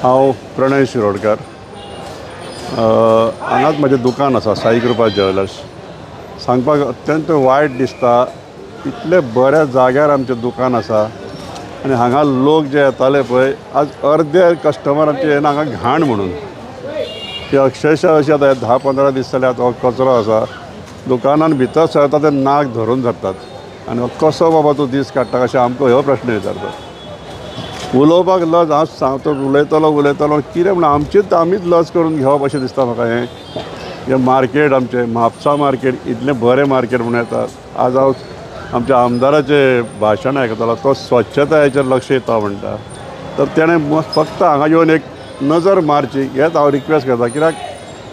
हांव प्रणय शिरोडकर हांगाच म्हजें दुकान आसा साई कृपा ज्वेलर्स. सांगपाक अत्यंत वायट दिसता, इतले बऱ्या जाग्यार आमचें दुकान आसा आनी हांगा लोक जे येताले पळय आज अर्दे कस्टमर आमचे येना हांगा घाण म्हणून. की अक्षरशः अशी आतां 10-15 दीस जाले आतां हो कचरो आसा दुकानान भितर सरता ते नाक धरून धरतात आनी कसो बाबा तूं दीस काडटा अशें आमकां ह्यो प्रश्न विचारतात. उलोवपाक लज हांव सांगतो उलयतलो कितें म्हणून आमीच लज करून घेवप अशें दिसता म्हाका. हें मार्केट आमचें म्हापसा मार्केट इतलें बरें मार्केट म्हणून येतात. आज हांव आमच्या आमदाराचें भाशण आयकतालो, तो स्वच्छता हेचेर लक्ष दिता म्हणटा. तर तेणें फक्त हांगा येवन एक नजर मारची हेंच हांव रिक्वेस्ट करता. कित्याक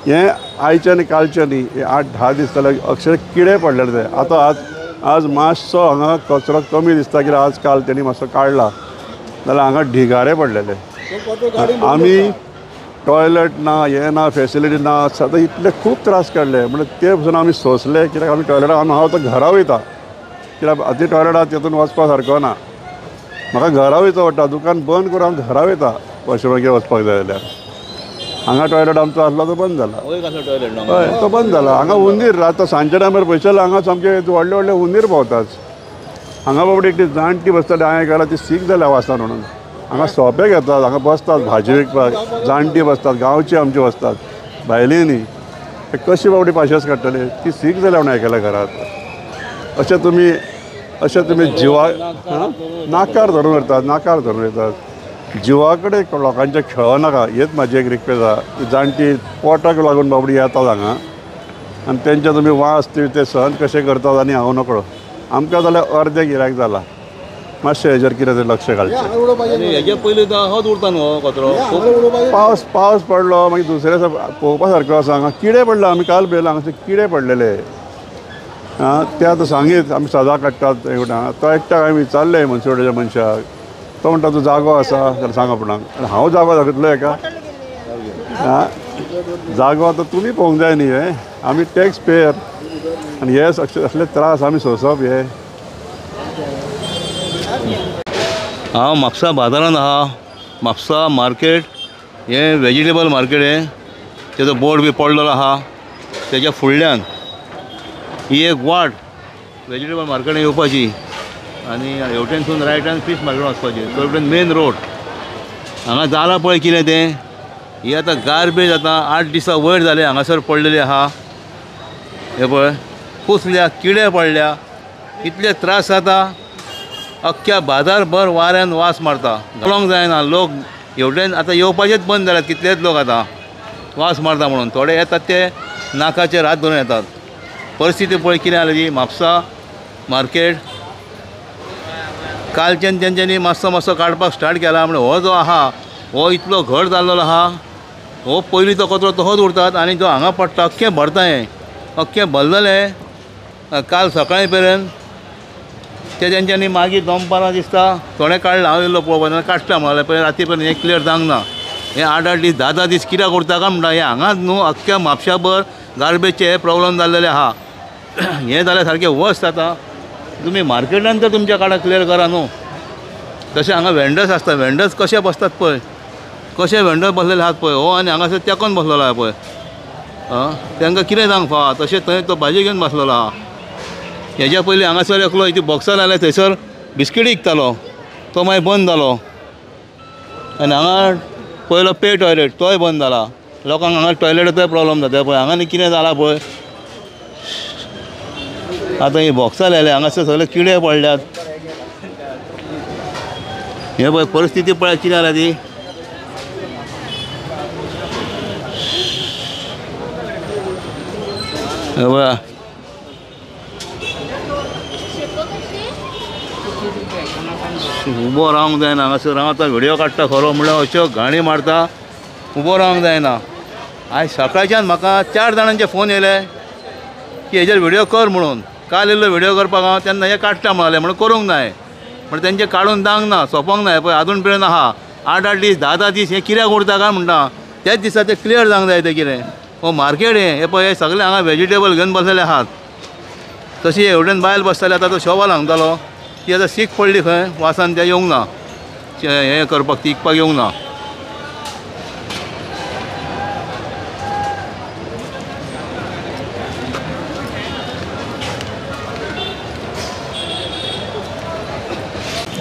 हें आयचें आनी कालचें न्ही, हें 8-10 दीस जाले अक्षर किडे पडलेले ते. आतां आज मातसो हांगा कचरो कमी दिसता कित्याक आज काल तेणी मातसो काडला जाल्यार हांगा ढिगारे पडलेले. आमी टॉयलेट ना, हें ना, फेसिलिटी ना, सदां इतले खूब त्रास काडले. म्हणजे ते पसून आमी सोंसले कित्याक आमी टॉयलेटान हांव आतां घरा वयता कित्याक आतां टॉयलेटात तेतून वचपा सारको ना. म्हाका घरा वयचो पडटा, दुकान बंद करून हांव घरा वयता वॉशरूमाक वचपाक जाय जाल्यार. हांगा टॉयलेट आमचो आसलो तो बंद जाला. हय तो बंद जाला. हांगा हुंदीर आतां सांजच्या टायमार पळयतले हांगा सामके व्हडले व्हडले हुंदीर भोंवतात. हांगा बाबडी एकटी जाणटी बसताली, हांवें गेल्यार ती सीक जाल्या वासान म्हणून. हांगा सोंपे घेतात, हांगा बसतात भाजी विकपाक, जाणटी बसतात, गांवची आमची बसतात, भायली न्ही. कशी बाबडी पाशेस काडटली, ती सीक जाल्या म्हणून आयकल्या घरांत. अशें तुमी जिवा नाकार धरून येतात. जिवा कडेन लोकांचे खेळो नाका हेच म्हाजी एक रिक्वेस्ट आसा. जाणटी पोटाक लागून बाबडी येतात हांगा आनी तेंचे तुमी वास ते सहन कशें करतात आनी हांव नकळो. आमकां जाल्यार अर्दें गिरायक जालां. मातशें हेजेर कितें तरी लक्ष घालचें. हेजे पयलीं होच उरता न्हू कचरो. पावस पडलो मागीर दुसरे पळोवपा सारको आसा. हांगा किडे पडले, आमी काल पळयला हांगासर किडे पडलेले. ते आतां सांगीत आमी सदां काडटात एकवटां. तो एकट्याक हांवें विचारलें मुन्सिपाल्टीच्या मनशाक, तो म्हणटा तूं जागो आसा जाल्यार सांग आपणाक. हांव जागो दाखयतलो हेका. जागो आतां तुमी पळोवंक जाय न्ही. हे आमी टॅक्स पेयर आनी हे असले त्रास आमी सोंसप. हे हांव म्हापसा बाजारांत आहा. म्हापसा मार्केट हें वेजिटेबल मार्केट. हें तेजो बोर्ड बी पडलेलो आहा. तेज्या फुडल्यान ही एक वाट वेजिटेबल मार्केटान येवपाची आनी हेवटेनसून रायटान फीश मार्केट वचपाचें. थंय मेन रोड. हांगा जालां पळय कितें तें. ही आतां गार्बेज आतां 8 दिसां वयर जाले हांगासर पडलेली आहा. हे पळय कुसल्या, किडे पडल्या, इतले त्रास जाता. अख्ख्या बाजारभर वाऱ्यान वास मारता. घालूंक जायना. लोक हेवटेन आतां येवपाचेच बंद जाल्यात. कितलेच लोक आतां वास मारता म्हणून. थोडे येतात ते नाकाचेर हात धरून येतात. परिस्थिती पळय कितें जाली ती म्हापसा मार्केट. कालच्यान तेंच्यांनी मातसो काडपाक स्टार्ट केला. म्हणजे हो जो आहा हो इतलो घट जाल्लो आहा. हो पयलींचो कचरो तसोच उरतात आनी जो हांगा पडटा अख्खें भरता. हें अख्खें भरलेलें काल सकाळी पर्यंत. ते तेंच्यांनी मागीर दनपारां दिसता थोडें काडलां. हांव येयल्लो पळोवपाक काडटा म्हणालें पळय राती पर्यंत हें क्लियर जावंक ना. हें 8-8 दीस 10-10 दीस कित्याक उरता काय म्हणटा. हें हांगाच न्हू अख्ख्या म्हापशाभर गार्बेजचे हे प्रॉब्लम जाल्लेले आहा. हें जाल्यार सारकें वस्त जाता. तुमी मार्केटान तर तुमच्या काडा क्लियर करा न्हू. तशें हांगा वेंडर्स आसता. वेंडर्स कशे बसतात पळय, कशे वेंडर बसलेले आहात पळय. हो आनी हांगासर तेंकोन बसलेलो आहा पळय. तांकां कितें जावंक फावा. तशें थंय तो भाजी घेवन बसलेलो आहा. हेज्या पयलीं हांगासर एकलो इथे बॉक्सार आयले थंयसर बिस्कीट विकतालो. तो मागीर बंद जालो. आनी हांगा पयलो पे टॉयलेट तोय बंद जाला. लोकांक हांगा टॉयलेटाचोय प्रॉब्लम जाता पळय. हांगा न्ही कितें जाला पळय. आतां ही बॉक्सां लायले हांगासर सगळे किडे पडल्यात. हे पळय परिस्थिती पळय कितें जाल्या ती. हे पळय उबो रावंक जायना. हांगासर हांव आतां व्हिडियो काडटा खरो म्हणल्यार अश्यो घाणी मारता. उबो रावंक जायना. आयज सकाळच्यान म्हाका 4 जाणांचे फोन येयले की हेजेर व्हिडियो कर म्हणून. काल येयल्लो व्हिडियो करपाक हांव तेन्ना हे काडटा म्हणाले म्हणून करूंक जाय. पण तेंचे काडून दांग ना, सोंपोंक ना. पळय आजून पर्यंत आहा 8-8 दीस 10-10 दीस. हे कित्याक उरता काय म्हणटा. त्याच दिसा ते क्लियर जावंक जाय. ते कितें हो मार्केट हे पळय हे सगळे हांगा वेजिटेबल घेवन बसलेले आहात. तशी हेवटेन बायल बसताले आतां तो शॉपार सांगतालो की आतां सीक पडली खंय वासान ते येवंक ना. हें करपाक ती विकपाक येवंक ना.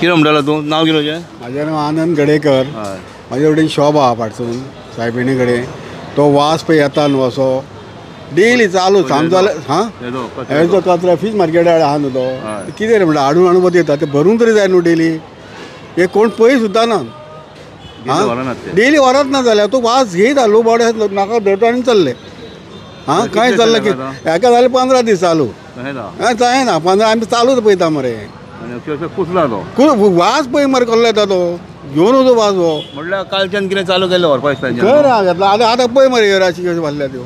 कितें म्हणटालो तूं नांव कितें तुजें? म्हाजें नांव आनंद गडेकर. हय म्हाजे कडेन शॉप आहा फाटसून सायबिणी कडेन. तो वास पळय येता न्हू असो डेली चालू जालें हां येदो हे जो कचरो फीश मार्केट आहा न्हू तो हय. ते कितें रे म्हणटा हाडून हाडून येता ते भरून तरी जाय न्हू डेली. हे कोण पळय सुद्दां ना व्हरनात ते. डेली व्हरत ना जाल्यार तो वास घेयता लो बॉडे नाका धरता आनी चल्ले. हां कितले कांय चल्लें जाले की आतां? हेका जालें 15 दीस चालू. कशें ना हां जायना 15 आमी चालूच पळयता मरे. आनी अक्षरशः कुसला तो वास पळय मरे कसलो येता तो घेवन वचो वास हो म्हणल्यार कालच्यान कितें चालू केलें व्हरपा खंय दिसता ना घेतला आतां पळय मरे राशी कशें वाडल्या त्यो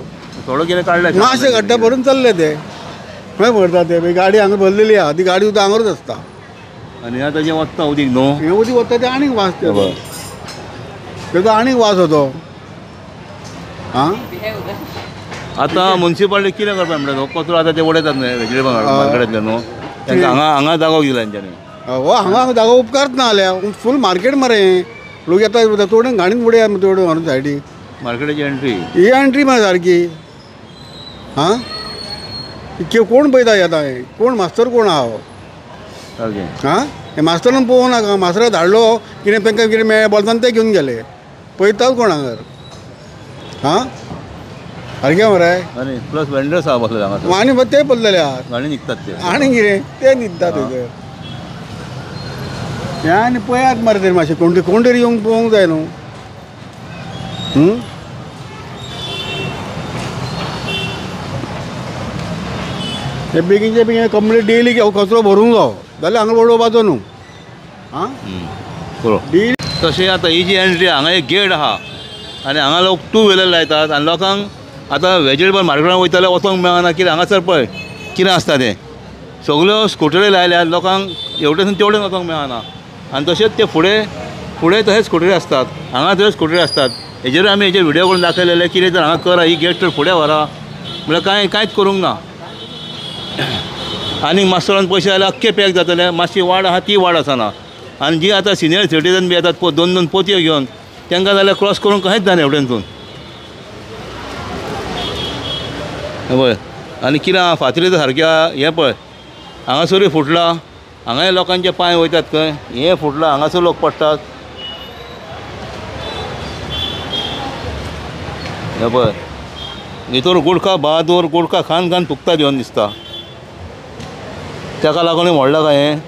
थोडो कितें काडल्या मातशे गड्डे भरून चल्ले ते खंय भरता ते मागीर गाडी हांगा भरलेली आहा ती गाडी सुद्दां हांगाच आसता. आनी आतां जें वचता उदीक न्हू हे उदीक वता ते आनीक वास हय. तेजो आनीक वास होतो. हां आतां मुन्सिपाल्टी कितें करपा म्हणटा तो कचरो आतां ते उडयतात न्हू वेजिटेबल मार्केटांतले न्हू तांकां हांगा जागो दिला तेंच्यांनी. हो हांगा जागो उपकारच ना जाल्यार फूल मार्केट मरे लोक येता तोडून घाणीन उडया तोडून व्हरून सायडीक मार्केटाची एंट्री ही एंट्री मरे सारकी. हां कोण पळयता येता हे कोण मास्तर कोण आहा हो? सारकें हां हे मास्तरान पळोवं नाका मास्तराक धाडलो कितें तांकां कितें मेळ्ळें बोलताना ते घेवन गेले पळयतात कोण हांगर. हां सारकें मरे आनी प्लस वेंडर्स आहा बसले हांगा आनी ते बसलेले आहात गाणी निघतात ते आनी कितें ते न्हिदता थंयसर. हे आनी पळयात मरे तरी मातशें कोण तरी येवंक पळोवंक जाय न्हू. हे बेगीनचे बेगीन कंप्लीट डेली कचरो भरूंक जावो जाल्यार हांगा उडोवपाचो न्हू. हां बरोबर डेली तशें आतां ही जी एंट्री हांगा एक गेट आहा आनी हांगा लोक टू व्हिलर लायतात आनी लोकांक आतां वेजिटेबल मार्केटान वयताले वचोंक मेळना कित्याक हांगासर पळय कितें आसता तें सगल्यो स्कुटरी लायल्यात लोकांक एवटेसून तेवटेन वचोंक मेळना आनी तशेंच ते फुडें तशेंच स्कुटरी आसतात हांगा थंय स्कुटरी आसतात. हेजेर आमी हेजेर व्हिडियो करून दाखयलेले कितें तर हांगा करा ही गेट तर फुडें व्हरा म्हळ्यार कांयच करूंक ना. आनीक मास्टरान पयशे जाल्यार अख्खे पॅक जातले मातशी वाड आहा ती वाड आसना आनी जी आतां सिनियर सिटीजन बी येतात दोन दोन पोतयो घेवन तांकां जाल्यार क्रॉस करूंक कांयच जायना हेवटेनसून. पळय आनी कितें आहा फातरीचो सारक्या हें पळय हांगासरूय फुटला हांगाय लोकांचे पांय वयतात खंय हें फुटलां हांगासर लोक पडटात. हें पळय भितर गुडखा बहादूर गुडखा खान खान थुकता घेवन दिसता ताका लागून व्हडलां काय हें.